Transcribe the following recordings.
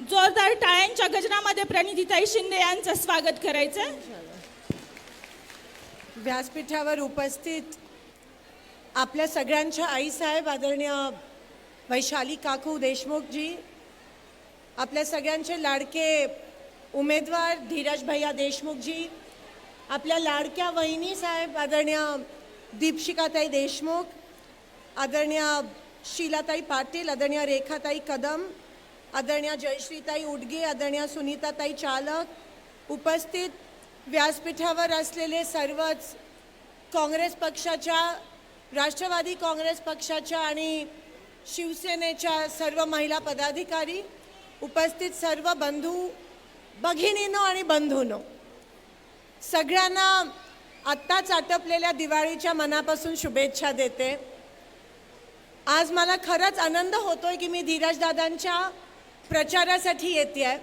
जोरदार टाळ्यांच्या गजरामध्ये प्रणितीताई शिंदे यांचं स्वागत करायचं। व्यासपीठावर उपस्थित आपल्या सगळ्यांच्या आईसाहेब आदरणीय वैशाली काकू देशमुख जी, आपल्या सगळ्यांचे लाडके उमेदवार धीरज भैया देशमुख जी, आपल्या लाडक्या वहिनी साहेब आदरणीय दीपशिकाताई देशमुख, आदरणीय शीलाताई पाटील, आदरणीय रेखाताई कदम, आदरणीय जयश्रीताई उडगे, आदरणीय सुनीताताई चालक, उपस्थित व्यासपीठावर असलेले सर्वच काँग्रेस पक्षाच्या, राष्ट्रवादी काँग्रेस पक्षाच्या आणि शिवसेनेच्या सर्व महिला पदाधिकारी, उपस्थित सर्व बंधू भगिनींनो आणि बंधूंनो, सगळ्यांना आत्ताच आटपलेल्या दिवाळीच्या मनापासून शुभेच्छा देते। आज मला खरंच आनंद होतोय की मी धीरज दादांच्या प्रचारासाठी येते।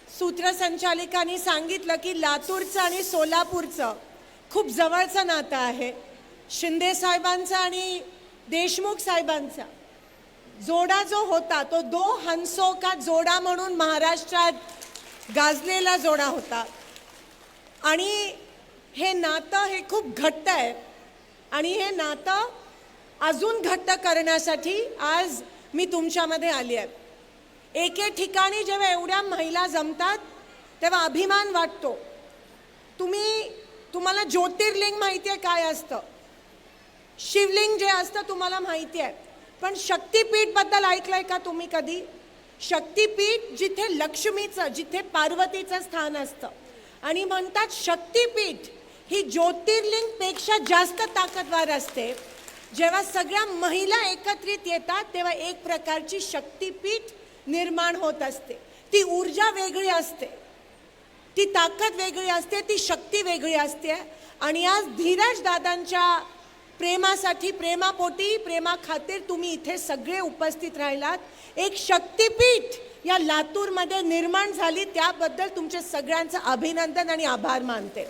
सूत्रसंचालिकांनी सांगितलं की लातूरचं आणि सोलापूरचं खूप जवळचं नातं आहे। शिंदे साहेबांचा आणि देशमुख साहेबांचा जोडा जो होता तो दो हंसों का जोडा म्हणून महाराष्ट्रात गाजलेला जोडा होता आणि हे नातं हे खूप घट्ट आहे आणि हे नातं अजून घट्ट करण्यासाठी आज मी तुमच्यामध्ये आली आहे। एके ठिकाणी जेव्हा एवढ्या महिला जमतात तेव्हा अभिमान वाटतो। तुम्हाला ज्योतिर्लिंग माहिती आहे काय असतं, शिवलिंग जे असतं तुम्हाला माहिती आहे, पण शक्तिपीठ बद्दल ऐकलंय का तुम्ही कधी? शक्तिपीठ जिथे लक्ष्मीचं, जिथे पार्वतीचं स्थान असतं आणि म्हणतात शक्तिपीठ ही ज्योतिर्लिंग पेक्षा जास्त ताकदवार असते। जेव्हा सगळ्या महिला एकत्रित येतात तेव्हा एक प्रकारची शक्तिपीठ निर्माण होत असते। ती ऊर्जा वेगळी असते, ती ताकद वेगळी असते, ती शक्ती वेगळी असते। आणि आज धीरज दादांच्या प्रेमासाठी, प्रेमापोटी, प्रेमाखातीर तुम्ही इथे सगळे उपस्थित राहिलात। एक शक्तिपीठ या लातूरमध्ये निर्माण झाली, त्याबद्दल तुमच्या सगळ्यांचं अभिनंदन आणि आभार मानते।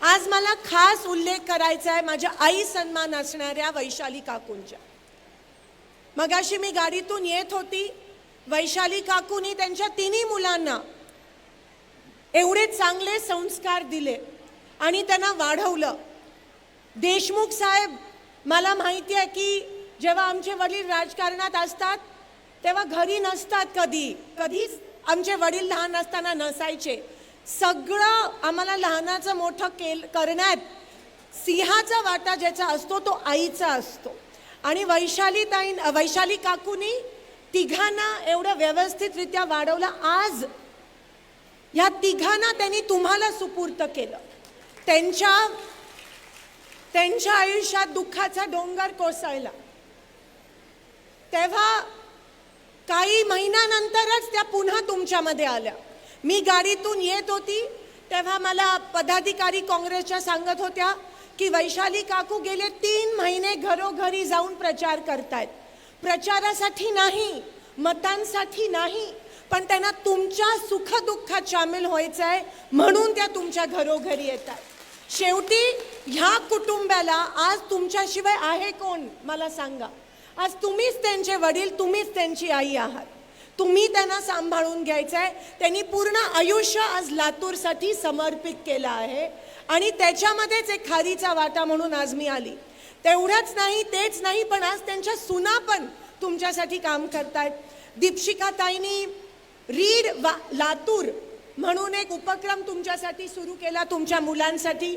आज मला खास उल्लेख करायचा आहे माझ्या आई सन्मान असणाऱ्या वैशाली काकूंच्या। मगाशी मी गाडीतून येत होती, वैशाली काकूंनी त्यांच्या तिन्ही मुलांना एवढे चांगले संस्कार दिले आणि त्यांना वाढवलं। देशमुख साहेब, मला माहिती आहे की जेव्हा आमचे वडील राजकारणात असतात तेव्हा घरी नसतात, कधीच आमचे वडील लहान असताना नसायचे। सगळं आम्हाला लहानाचं मोठं करण्यात सिंहाचा वाटा ज्याचा असतो तो आईचा असतो। आणि वैशाली काकूंनी तिघांना एवढं व्यवस्थितरित्या वाढवलं। आज या तिघांना त्यांनी तुम्हाला सुपूर्त केलं। त्यांच्या आयुष्यात दुःखाचा डोंगर कोसळला तेव्हा काही महिन्यानंतरच त्या पुन्हा तुमच्यामध्ये आल्या। मी गाडीतून येत होती तेव्हा मला पदाधिकारी काँग्रेसच्या सांगत होत्या की वैशाली काकू गेले 3 महिने घरोघरी जाऊन प्रचार करतायत। प्रचारासाठी नाही, मतांसाठी नाही, पण त्यांना तुमच्या सुखदुःखात सामील व्हायचं आहे म्हणून त्या तुमच्या घरोघरी येतात। शेवटी ह्या कुटुंबाला आज तुमच्याशिवाय आहे कोण मला सांगा? आज तुम्हीच त्यांचे वडील, तुम्हीच त्यांची आई आहात। तुम्ही त्यांना सांभाळून घ्यायचं आहे। त्यांनी पूर्ण आयुष्य आज लातूरसाठी समर्पित केलं आहे आणि त्याच्यामध्येच एक खारीचा वाटा म्हणून आज मी आली। तेवढंच नाही, तेच नाही, पण आज त्यांच्या सुना पण तुमच्यासाठी काम करतायत। दीपशिकाताईंनी रीड लातूर म्हणून एक उपक्रम तुमच्यासाठी सुरू केला, तुमच्या मुलांसाठी।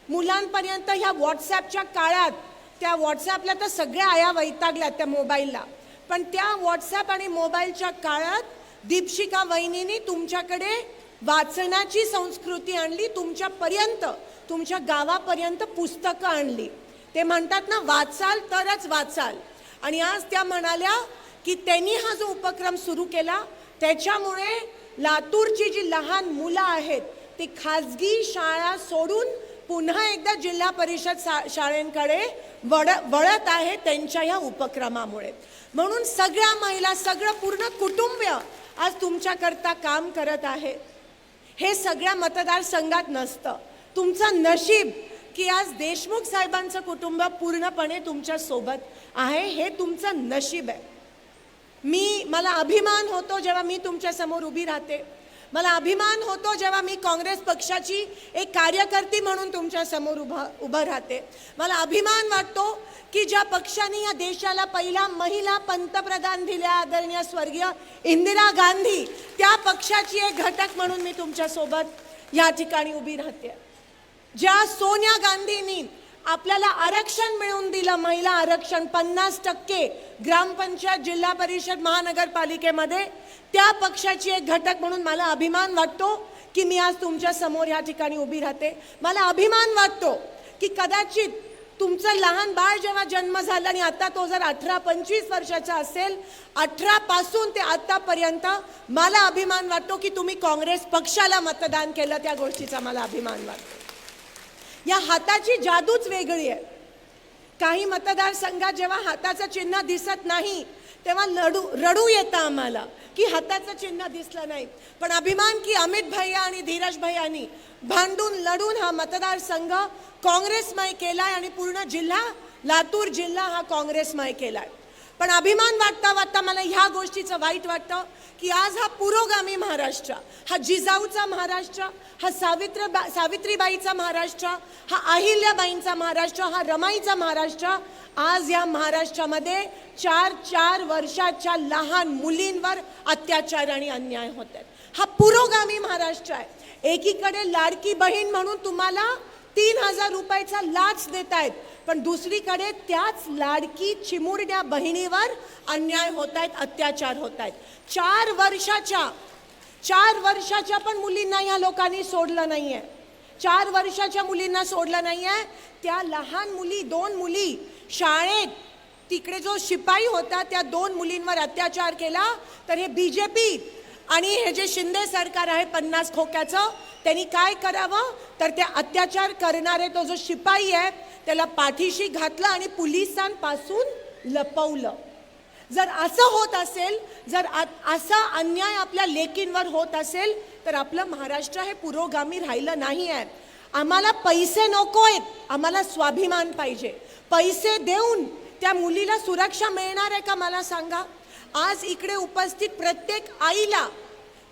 मुलांपर्यंत ह्या व्हॉट्सॲपच्या काळात, त्या व्हॉट्सॲपला तर सगळ्या आया वैतागल्यात त्या मोबाईलला, पण त्या व्हॉट्सॲप आणि मोबाईलच्या काळात दीपशिका वहिनींनी तुमच्याकडे वाचनाची संस्कृती आणली, तुमच्यापर्यंत, तुमच्या गावापर्यंत पुस्तकं आणली। ते म्हणतात ना, वाचाल तरच वाचाल। आणि आज त्या म्हणाल्या की त्यांनी हा जो उपक्रम सुरू केला त्याच्यामुळे लातूरची जी लहान मुलं आहेत ती खाजगी शाळा सोडून पुन्हा एकदा जिल्हा परिषद शाळेंकडे वळत आहे त्यांच्या ह्या उपक्रमामुळे। म्हणून सगळ्या महिला, सगळं पूर्ण कुटुंब आज तुमच्याकरता काम करत आहे। हे सगळ्या मतदारसंघात नसतं। तुमचं नशीब की आज देशमुख साहेबांचं कुटुंब पूर्णपणे तुमच्या सोबत आहे, हे तुमचं नशीब आहे। मला अभिमान होतो जेव्हा मी तुमच्या समोर उभी राहते. मला अभिमान होतो जेव्हा मी काँग्रेस पक्षाची एक कार्यकर्ती म्हणून तुमच्या समोर उभं राहते. मला अभिमान वाटतो की ज्या पक्षाने या देशाला पहिला महिला पंतप्रधान दिल्या, आदरणीय स्वर्गीय इंदिरा गांधी, त्या पक्षाची एक घटक म्हणून मी तुमच्या सोबत या ठिकाणी उभी राहते. ज्या सोनिया गांधींनी आपल्याला आरक्षण मिळवून दिलं, महिला आरक्षण 50% ग्रामपंचायत, जिल्हा परिषद, महानगरपालिकेमध्ये, त्या पक्षाची एक घटक म्हणून मला अभिमान वाटतो की मी आज तुमच्या समोर या ठिकाणी उभी राहते. मला अभिमान वाटतो की कदाचित तुमचं लहान बाळ जेव्हा जन्म झाला आणि आता तो जर 18-25 वर्षाचा असेल, 18 पासून ते आतापर्यंत, मला अभिमान वाटतो की तुम्ही काँग्रेस पक्षाला मतदान केलं, त्या गोष्टीचा मला अभिमान वाटतो. या हाताची जादूच वेगळी आहे. काही मतदारसंघात जेव्हा हाताचं चिन्ह दिसत नाही तेव्हा रडू येतं आम्हाला की हाताचं चिन्ह दिसलं नाही. पण अभिमान की अमित भैया आणि धीरज भैयांनी भांडून लढून हा मतदारसंघ काँग्रेसमय केलाय आणि पूर्ण जिल्हा, लातूर जिल्हा हा काँग्रेसमय केलाय. पण अभिमान वाटता मला ह्या गोष्टीचं वाईट वाटतं की आज हा पुरोगामी महाराष्ट्र, हा जिजाऊचा महाराष्ट्र, हा सावित्रीबाईचा महाराष्ट्र, हा अहिल्याबाईंचा महाराष्ट्र, हा रमाईचा महाराष्ट्र, आज या महाराष्ट्रामध्ये 4 वर्षाच्या लहान मुलींवर अत्याचार आणि अन्याय होत आहेत. हा पुरोगामी महाराष्ट्र आहे. एकीकडे लाडकी बहीण म्हणून तुम्हाला 3,000 रुपयाचा लाच देत आहेत, पण दुसरीकडे त्याच लाडकी चिमुरड्या बहिणीवर अन्याय होत आहेत, अत्याचार होत आहेत. 4 वर्षाच्या पण मुलींना या लोकांनी सोडलं नाहीये. 4 वर्षाच्या मुलींना सोडलं नाहीये. त्या लहान मुली, 2 मुली शाळेत, तिकडे जो शिपाई होता त्या 2 मुलींवर अत्याचार केला. तर हे बीजेपी आणि हे जे शिंदे सरकार आहे 50 खोक्याचं, त्यांनी काय करावं तर त्या अत्याचार करणारे तो जो शिपाई आहे त्याला पाठीशी घातलं आणि पोलिसांपासून लपवलं. जर असं होत असेल, जर असा अन्याय आपल्या लेकींवर होत असेल तर आपलं महाराष्ट्र हे पुरोगामी राहिलं नाही आहे. आम्हाला पैसे नको आहेत, आम्हाला स्वाभिमान पाहिजे. पैसे देऊन त्या मुलीला सुरक्षा मिळणार आहे का मला सांगा. आज इकडे उपस्थित प्रत्येक आईला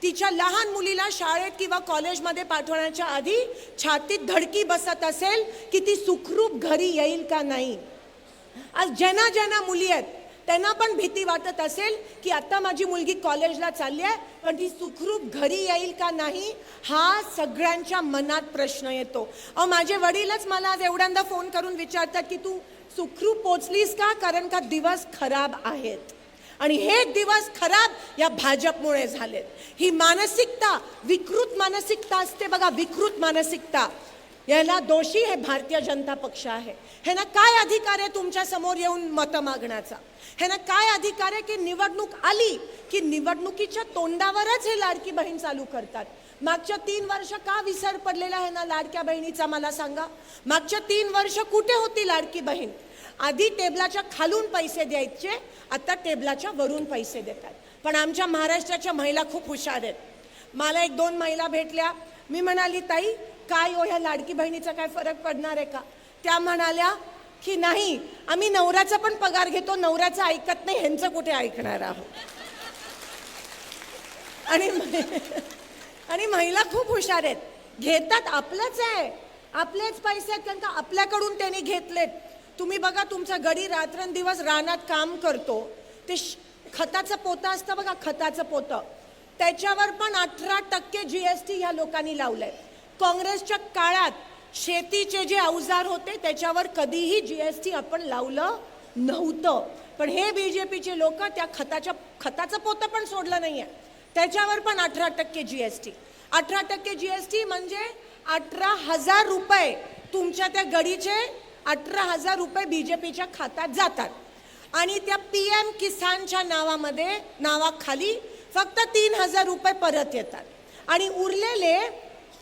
तिच्या लहान मुलीला शाळेत किंवा कॉलेजमध्ये पाठवण्याच्या आधी छातीत धडकी बसत असेल की ती सुखरूप घरी येईल का नाही. आज ज्यांना मुली आहेत त्यांना पण भीती वाटत असेल की आता माझी मुलगी कॉलेजला चालली आहे पण ती सुखरूप घरी येईल का नाही, हा सगळ्यांच्या मनात प्रश्न येतो. माझे वडीलच मला आज एवढ्यांदा फोन करून विचारतात की तू सुखरूप पोचलीस का, कारण का दिवस खराब आहेत. आणि हे दिवस खराब या भाजपमुळे झालेत. ही मानसिकता, विकृत मानसिकता असते बघा, विकृत मानसिकता, याला दोषी हे भारतीय जनता पक्ष आहे. हे ना काय अधिकार आहे तुमच्या समोर येऊन मत मागण्याचा. हे ना काय अधिकार आहे की निवडणूक आली की निवडणुकीच्या तोंडावरच हे लाडकी बहीण चालू करतात. मागच्या 3 वर्ष का विसर पडलेला आहे ना लाडक्या बहिणीचा मला सांगा. मागच्या 3 वर्ष कुठे होती लाडकी बहीण. आधी टेबलाच्या खालून पैसे द्यायचे, आता टेबलाच्या वरून पैसे देतात. पण आमच्या महाराष्ट्राच्या महिला खूप हुशार आहेत. मला 1-2 महिला भेटल्या. मी म्हणाली ताई काय हो ह्या लाडकी बहिणीचा काय फरक पडणार आहे का. त्या म्हणाल्या की नाही, आम्ही नवऱ्याचा पण पगार घेतो, नवऱ्याचं ऐकत नाही, ह्यांचं कुठे ऐकणार आहोत. आणि महिला खूप हुशार आहेत, घेतात आपलंच आहे, आपलेच पैसे आहेत, कारण का आपल्याकडून त्यांनी घेतलेत. तुम्ही बघा तुमचा गडी रात्रंदिवस रानात काम करतो, ते खताचं पोतं असतं बघा, खताचं पोतं, त्याच्यावर पण 18% GST ह्या लोकांनी लावलंय. काँग्रेसच्या काळात शेतीचे जे अवजार होते त्याच्यावर कधीही GST आपण लावलं नव्हतं. पण हे बीजेपीचे लोक त्या खताचं पोतं पण सोडलं नाहीये, त्याच्यावर पण 18% GST. 18% GST म्हणजे 18,000 रुपये तुमच्या त्या गडीचे 18,000 रुपये बीजेपीच्या खात्यात जातात. आणि त्या PM किसानच्या नावाखाली फक्त 3,000 रुपये परत येतात आणि उरलेले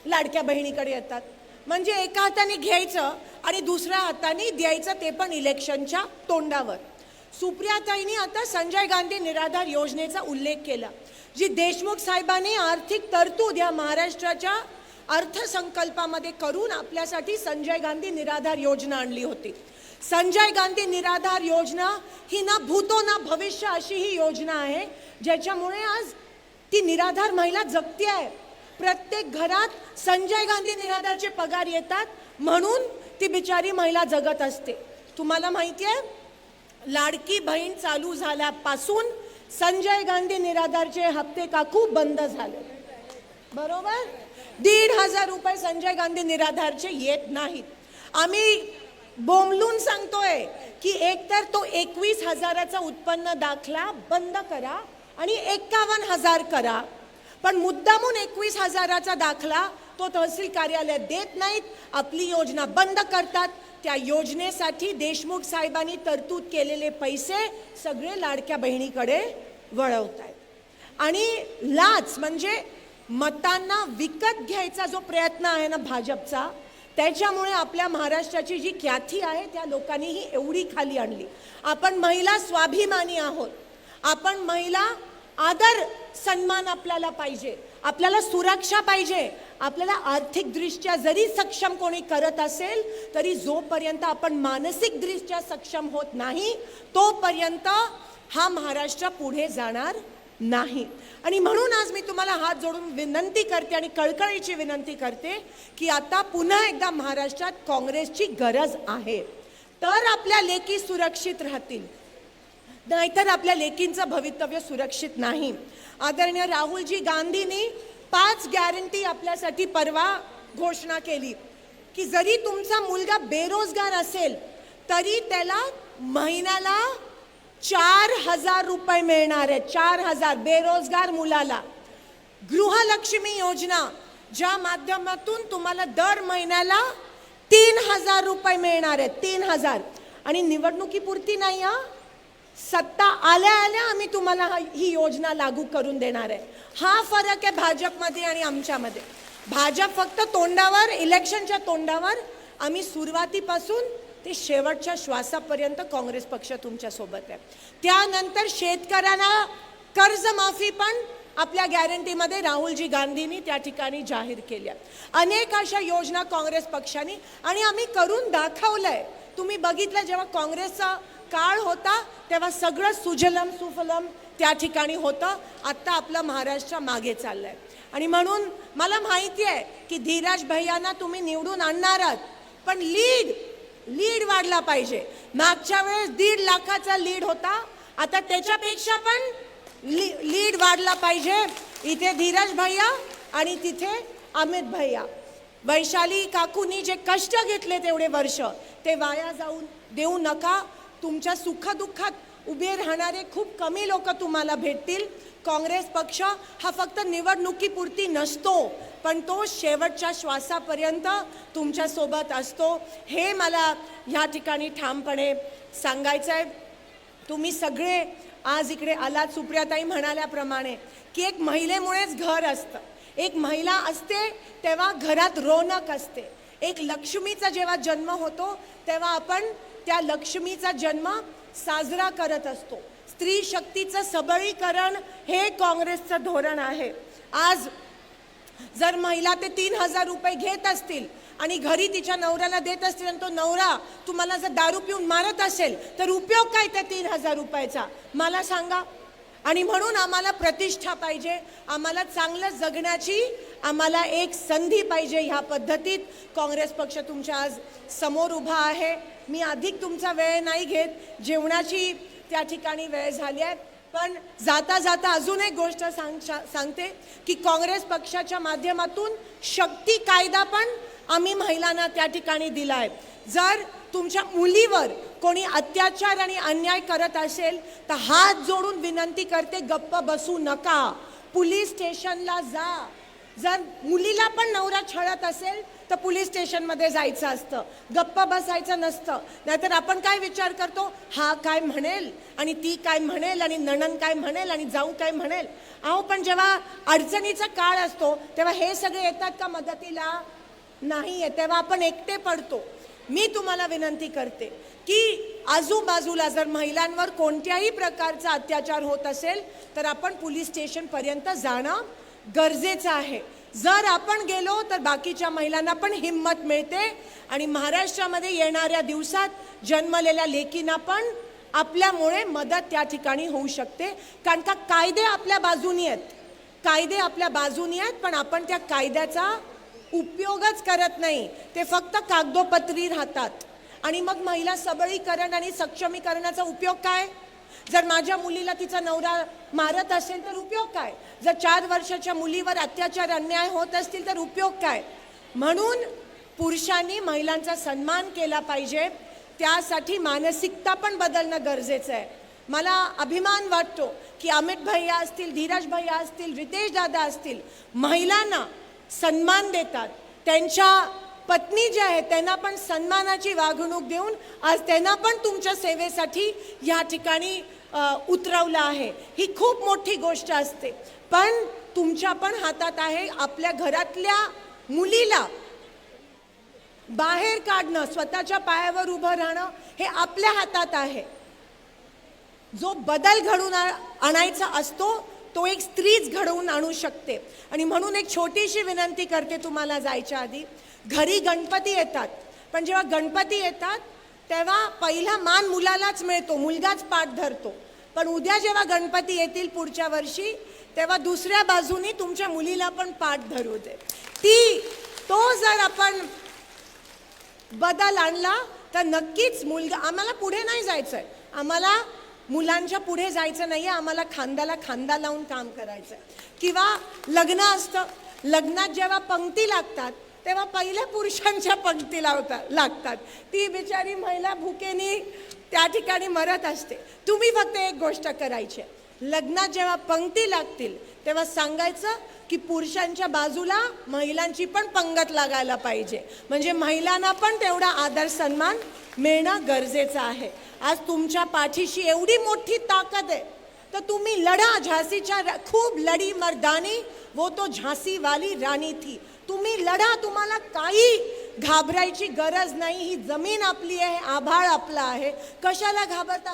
लाडक्या बहिणीकडे येतात. म्हणजे एका हाताने घ्यायचं आणि दुसऱ्या हाताने द्यायचं, ते पण इलेक्शनच्या तोंडावर. सुप्रियाताईंनी आता संजय गांधी निराधार योजनेचा उल्लेख केला, जी देशमुख साहेबांनी आर्थिक तरतूद या महाराष्ट्राच्या अर्थसंकल्पामध्ये करून आपल्यासाठी संजय गांधी निराधार योजना आणली होती. संजय गांधी निराधार योजना ही ना भूतो ना भविष्य अशी ही योजना आहे ज्याच्यामुळे आज ती निराधार महिला जगती आहे. प्रत्येक घरात संजय गांधी निराधारचे पगार येतात म्हणून ती बिचारी महिला जगत असते. तुम्हाला माहिती आहे, लाडकी बहीण चालू झाल्यापासून संजय गांधी निराधारचे हप्ते काकू बंद झाले. बरोबर, 1,500 रुपये संजय गांधी निराधारचे येत नाहीत. आम्ही बोंबलून सांगतोय की एकतर तो 21,000चा उत्पन्न दाखला बंद करा आणि 51,000 करा, पण मुद्दामून 21,000चा दाखला तो तहसील कार्यालयात देत नाहीत, आपली योजना बंद करतात. त्या योजनेसाठी देशमुख साहेबांनी तरतूद केलेले पैसे सगळे लाडक्या बहिणीकडे वळवतायत. आणि लाच म्हणजे मतांना विकत घ्यायचा जो प्रयत्न आहे ना भाजपचा, त्याच्यामुळे आपल्या महाराष्ट्राची जी ख्याती आहे त्या लोकांनीही एवढी खाली आणली. आपण महिला स्वाभिमानी आहोत, आपण महिला आदर सन्मान आपल्याला पाहिजे, आपल्याला सुरक्षा पाहिजे. आपल्याला आर्थिकदृष्ट्या जरी सक्षम कोणी करत असेल तरी जोपर्यंत आपण मानसिकदृष्ट्या सक्षम होत नाही तोपर्यंत हा महाराष्ट्र पुढे जाणार नाही. आणि म्हणून आज मी तुम्हाला हात जोडून विनंती करते आणि कळकळीची विनंती करते की आता पुन्हा एकदा महाराष्ट्रात काँग्रेसची गरज आहे, तर आपल्या लेकी सुरक्षित राहतील, नाहीतर आपल्या लेकींचं भवितव्य सुरक्षित नाही. आदरणीय राहुलजी गांधींनी 5 गॅरंटी आपल्यासाठी परवा घोषणा केली की जरी तुमचा मुलगा बेरोजगार असेल तरी त्याला महिन्याला 4,000 रुपये मिळणार आहेत. 4,000 बेरोजगार मुलाला. गृहलक्ष्मी योजना ज्या माध्यमातून तुम्हाला दर महिन्याला 3,000 रुपये मिळणार आहेत. 3,000. आणि निवडणुकीपुरती नाही, सत्ता आल्या आल्या आम्ही तुम्हाला ही योजना लागू करून देणार आहे. हा फरक आहे भाजपमध्ये आणि आमच्यामध्ये. भाजप फक्त तोंडावर, इलेक्शनच्या तोंडावर, आम्ही सुरुवातीपासून ते शेवटच्या श्वासापर्यंत काँग्रेस पक्ष तुमच्या सोबत आहे. त्यानंतर शेतकऱ्यांना कर्जमाफी पण आपल्या गॅरंटीमध्ये राहुलजी गांधींनी त्या ठिकाणी जाहीर केल्या. अनेक अशा योजना काँग्रेस पक्षाने आणि आम्ही करून दाखवलंय. तुम्ही बघितलं जेव्हा काँग्रेसचा काळ होता तेव्हा सगळं सुजलम सुफलम त्या ठिकाणी होतं. आत्ता आपलं महाराष्ट्र मागे चाललंय. आणि म्हणून मला माहिती आहे की धीरज भैयांना तुम्ही निवडून आणणार आहात, पण लीड वाढला पाहिजे. मागच्या वेळेस 1.5 लाखाचा लीड होता, आता त्याच्यापेक्षा पण लीड वाढला पाहिजे. इथे धीरज भैया आणि तिथे अमित भैया. वैशाली काकूंनी जे कष्ट घेतले तेवढे वर्ष ते वाया जाऊन देऊ नका. तुमच्या सुखदुःखात उभे राहणारे खूप कमी लोक तुम्हाला भेटतील. काँग्रेस पक्ष हा फक्त निवडणुकीपुरती नसतो, पण तो शेवटच्या श्वासापर्यंत तुमच्या सोबत असतो. हे मला ह्या ठिकाणी ठामपणे सांगायचं आहे. तुम्ही सगळे आज इकडे आलात. सुप्रियाताई म्हणाल्याप्रमाणे की एक महिलेमुळेच घर असतं. एक महिला असते तेव्हा घरात रौनक असते. एक लक्ष्मीचा जेव्हा जन्म होतो तेव्हा आपण त्या लक्ष्मीचा जन्म साजरा करत असतो. स्त्री शक्तीचं सबलीकरण हे काँग्रेसचं धोरण आहे. आज जर महिला ते 3,000 रुपये घेत असतील आणि घरी तिच्या नवऱ्याला देत असतील आणि तो नवरा तुम्हाला जर दारू पिऊन मारत असेल तर उपयोग काय त्या 3,000 रुपयाचा मला सांगा. आणि म्हणून आम्हाला प्रतिष्ठा पाहिजे, आम्हाला चांगलं जगण्याची आम्हाला एक संधी पाहिजे. ह्या पद्धतीत काँग्रेस पक्ष तुमच्या आज समोर उभा आहे. मी अधिक तुमचा वेळ नाही घेत, जेवणाची त्या ठिकाणी वेळ झाली आहे. पण जाता जाता अजून एक गोष्ट सांगते की काँग्रेस पक्षाच्या माध्यमातून शक्ती कायदा पण आम्ही महिलांना त्या ठिकाणी दिला आहे. जर तुमच्या मुलीवर कोणी अत्याचार आणि अन्याय करत असेल तर हात जोडून विनंती करते, गप्प बसू नका, पोलीस स्टेशनला जा. जर मुलीला पण नवरा छळत असेल तर पोलीस स्टेशनमध्ये जायचं असतं, गप्प बसायचं नसतं. नाहीतर आपण काय विचार करतो, हा काय म्हणेल आणि ती काय म्हणेल आणि नणन काय म्हणेल आणि जाऊ काय म्हणेल. अहो पण जेव्हा अडचणीचा काळ असतो तेव्हा हे सगळे येतात का मदतीला? नाही आहे. तेव्हा आपण एकटे पडतो. मी तुम्हाला विनंती करते की आजूबाजूला जर महिलांवर कोणत्याही प्रकारचा अत्याचार होत असेल तर आपण पोलीस स्टेशनपर्यंत जाणं गरजेचं आहे. जर आपण गेलो तर बाकीच्या महिलांना पण हिंमत मिळते आणि महाराष्ट्रामध्ये येणाऱ्या दिवसात जन्मलेल्या लेकींना पण आपल्यामुळे मदत त्या ठिकाणी होऊ शकते. कारण का कायदे आपल्या बाजूनी आहेत, कायदे आपल्या बाजूनी आहेत, पण आपण त्या कायद्याचा उपयोगच करत नाही. ते फक्त कागदोपत्री राहतात. आणि मग महिला सबळीकरण आणि सक्षमीकरणाचा उपयोग काय? जर माझ्या मुलीला तिचा नवरा मारत असेल तर उपयोग काय? जर 4 वर्षाच्या मुलीवर अत्याचार अन्याय होत असतील तर उपयोग काय? म्हणून पुरुषांनी महिलांचा सन्मान केला पाहिजे. त्यासाठी मानसिकता पण बदलणं गरजेचं आहे. मला अभिमान वाटतो की अमित भैया असतील, धीरज भैया असतील, रितेश दादा असतील, महिलांना सन्मान देतात. त्यांच्या पत्नी ज्या आहेत त्यांना पण सन्मानाची वागणूक देऊन आज त्यांना पण तुमच्या सेवेसाठी या ठिकाणी उतरवलं आहे. ही खूप मोठी गोष्ट असते. पण तुमच्या पण हातात आहे आपल्या घरातल्या मुलीला बाहेर काढणं, स्वतःच्या पायावर उभं राहणं हे आपल्या हातात आहे. जो बदल घडवून आणायचा असतो तो एक स्त्रीच घडवून आणू शकते. आणि म्हणून एक छोटीशी विनंती करते तुम्हाला जायच्या आधी. घरी गणपती येतात, पण जेव्हा गणपती येतात तेव्हा पहिला मान मुलालाच मिळतो, मुलगाच पाठ धरतो. पण उद्या जेव्हा गणपती येतील पुढच्या वर्षी तेव्हा दुसऱ्या बाजूनी तुमच्या मुलीला पण पाठ धरू दे. तो जर आपण बदल आणला तर नक्कीच मुलगा, आम्हाला पुढे नाही जायचंय, आम्हाला मुलांच्या पुढे जायचं नाहीये, आम्हाला खांद्याला खांदा लावून काम करायचं. किंवा लग्न असतं, लग्नात जेव्हा पंक्ती लागतात तेव्हा पहिल्या पुरुषांच्या पंक्ती लागतात. ती बिचारी महिला भुकेनी त्या ठिकाणी मरत असते. तुम्ही फक्त एक गोष्ट करायची, लग्नात जेव्हा पंक्ती लागतील तेव्हा सांगायचं की पुरुषांच्या बाजूला महिलांची पण पंगत लागायला पाहिजे. म्हणजे महिलांना पण तेवढा आदर सन्मान मिळणं गरजेचं आहे. आज तुमच्या पाठीशी एवढी मोठी ताकद आहे तर तुम्ही लढा. झाशीच्या खूप लढी मर्दानी, वो तो झाशी वाली राणी थी. तुम्ही लढा, तुम्हाला काही घाबरायची गरज नाही. ही जमीन आपली आहे, आभाळ आपला आहे. कशाला घाबरता?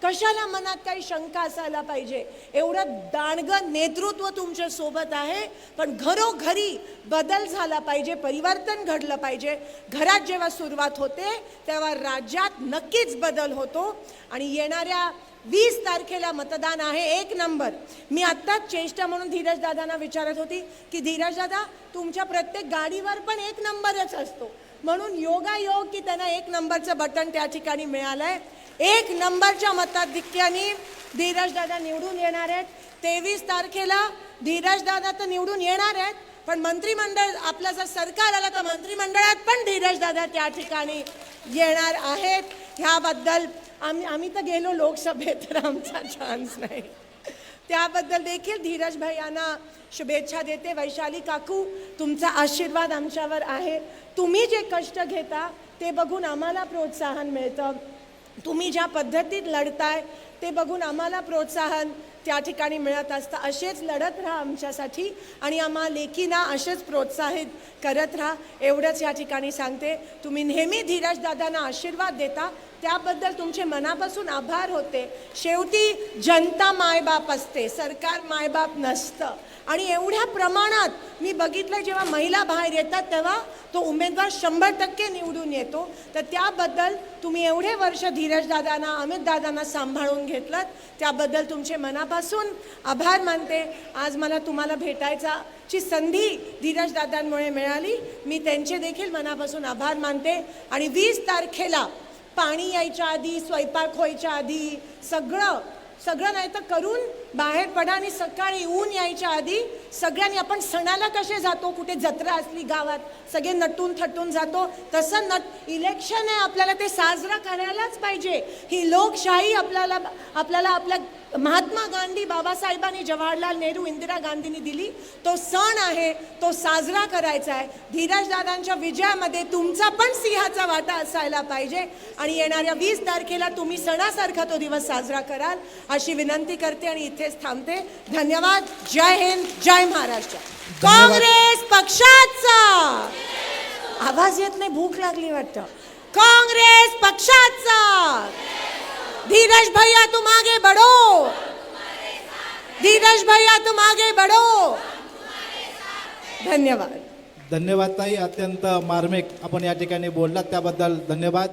कशाला मनात काही शंका असायला पाहिजे? एवढं दांडगं नेतृत्व तुमच्या सोबत आहे. पण घरोघरी बदल झाला पाहिजे, परिवर्तन घडलं पाहिजे. घरात जेव्हा सुरुवात होते तेव्हा राज्यात नक्कीच बदल होतो. आणि येणाऱ्या 20 तारखेला मतदान आहे 1 नंबर. मी आत्ताच चेष्टा म्हणून धीरज दादांना विचारत होती की धीरज दादा, तुमच्या प्रत्येक गाडीवर पण 1 नंबरच असतो. म्हणून योगायोग की त्यांना 1 नंबरचं बटन त्या ठिकाणी मिळालंय. 1 नंबरच्या मताधिक्याने धीरज दादा निवडून येणार आहेत. 23 तारखेला धीरज दादा तर निवडून येणार आहेत, पण मंत्रिमंडळ आपलं जर सरकार आलं तर मंत्रिमंडळात पण धीरज दादा त्या ठिकाणी येणार आहेत. ह्याबद्दल आम्ही तर गेलो लोकसभेत, तर आमचा चान्स नाही. त्याबद्दल देखील धीरज भैयांना शुभेच्छा देते. वैशाली काकू, तुमचा आशीर्वाद आमच्यावर आहे. तुम्ही जे कष्ट घेता ते बघून आम्हाला प्रोत्साहन मिळतं. तुम्ही ज्या पद्धतीत लढताय ते बघून आम्हाला प्रोत्साहन त्या ठिकाणी मिळत असतं. असेच लढत राहा आमच्यासाठी आणि आम्हा लेकींना असेच प्रोत्साहित करत राहा, एवढंच या ठिकाणी सांगते. तुम्ही नेहमी धीरज दादांना आशीर्वाद देता, त्याबद्दल तुमचे मनापासून आभार होते. शेवटी जनता मायबाप असते, सरकार मायबाप नसतं. आणि एवढ्या प्रमाणात मी बघितलं जेव्हा महिला बाहेर येतात तेव्हा तो उमेदवार 100% निवडून येतो. तर त्याबद्दल तुम्ही एवढे वर्ष धीरज दादांना, अमित दादांना सांभाळून घेतलं, त्याबद्दल तुमचे मनापासून आभार मानते. आज मला तुम्हाला भेटायची संधी धीरज दादांमुळे मिळाली, मी त्यांचे देखील मनापासून आभार मानते. आणि 20 तारखेला पाणी यायच्या आधी, स्वयंपाक व्हायच्या आधी सगळं नाही तर करून बाहेर पडा. आणि सकाळी ऊन यायच्या आधी सगळ्यांनी, आपण सणाला कसे जातो, कुठे जत्रा असली गावात सगळे नटून थटून जातो, तसं इलेक्शन आहे, आपल्याला ते साजरा करायलाच पाहिजे. ही लोकशाही आपल्याला आपल्या महात्मा गांधी, बाबासाहेबांनी, जवाहरलाल नेहरू, इंदिरा गांधींनी दिली. तो सण आहे, तो साजरा करायचा आहे. धीरज दादांच्या विजयामध्ये तुमचा पण सिंहाचा वाटा असायला पाहिजे. आणि येणाऱ्या 20 तारखेला तुम्ही सणासारखा तो दिवस साजरा कराल अशी विनंती करते आणि इथेच थांबते. धन्यवाद. जय हिंद, जय महाराष्ट्र. काँग्रेस पक्षाचा आवाज येत नाही, भूक लागली वाटतं. काँग्रेस पक्षाचा. धीरज भैया तुम आगे बढ़ो, धीरज भैया तुम आगे बढ़ो. धन्यवाद. धन्यवाद ताई, अत्यंत मार्मिक आपण या ठिकाणी बोललात त्याबद्दल धन्यवाद.